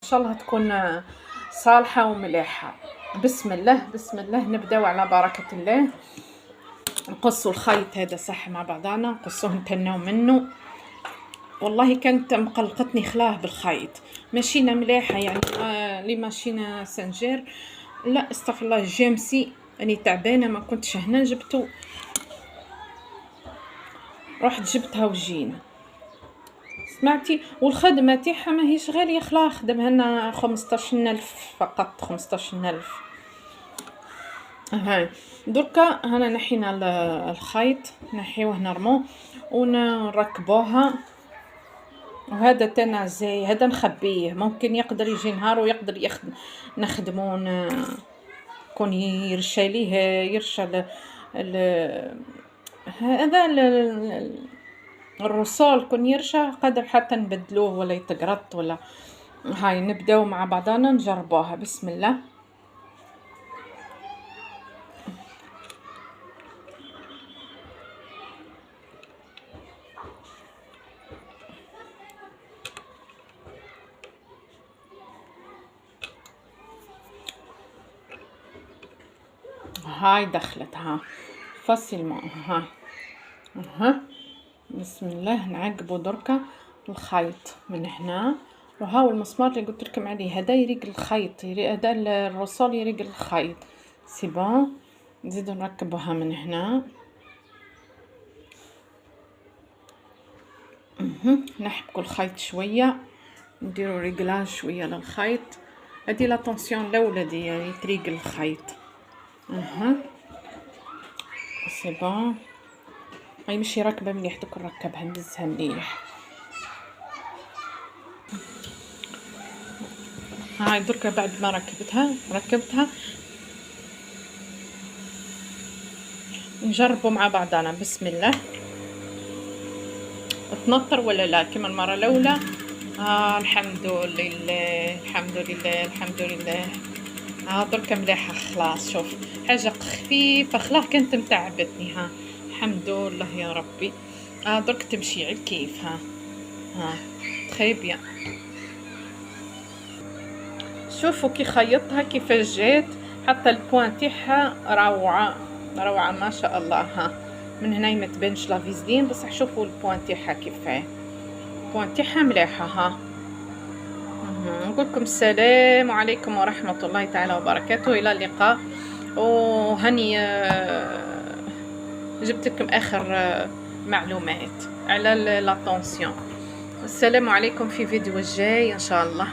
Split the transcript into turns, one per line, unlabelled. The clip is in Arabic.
ان شاء الله تكون صالحة ومليحة. بسم الله بسم الله، نبداو على بركة الله. نقصوا الخيط هذا صح مع بعضنا، نقصوه نتناو منه. والله كانت مقلقتني خلاه بالخيط، ماشينا مليحة يعني لي ماشينا سنجير، لا استغفر الله جيمسي، اني تعبانة ما كنتش هنا، جبته رحت جبتها وجينا. سمعتي؟ والخدمة تاعها ماهيش غالية، خلاه خدمها لنا 15,000 فقط، 15,000. هاي دركا هنا نحينا الخيط، نحيوه نرمو ونركبوها. وهذا تانا زي هذا نخبيه، ممكن يقدر يجي نهار ويقدر نخدمون كون يرشى ليه يرشى هذا الرسول كون يرشى قادر حتى نبدلوه ولا يتقرط ولا. هاي نبداو مع بعضنا نجربوها. بسم الله. هاي دخلت ها فاسيلمون. ها بسم الله. نعقبوا دركا الخيط من هنا، وهاو المسمار اللي قلت لكم عليه هذا يريق الخيط، هذا الرسول يريق الخيط. سي بون، نزيدو نركبوها من هنا. نحبكوا الخيط شويه، نديروا ريغلاج شويه للخيط. هذه لا طونسيون الاولى دي يعني تريق الخيط. سي بون. هاي ماشي راكبه مليح، دوك نركبها ندزها مليح. هاي دركا بعد ما ركبتها نجربوا مع بعضنا. بسم الله. تنطر ولا لا كما المره الاولى؟ الحمد لله الحمد لله الحمد لله. دركا مليحه خلاص. شوف حاجه خفيفه خلاه كانت متعبتني. الحمد لله يا ربي. درك تمشي على الكيف. تري بيان. شوفوا كي خيطها كيفاش جات، حتى البوان تاعها روعه روعه ما شاء الله. من هنا ما تبانش لا فيزلين، بصح شوفوا البوان تاعها كيفاه، البوان تاعها مليحه. نقول لكم السلام عليكم ورحمه الله تعالى وبركاته، الى اللقاء. وهني جبت لكم اخر معلومات على لا طونسيون. السلام عليكم في فيديو الجاي ان شاء الله.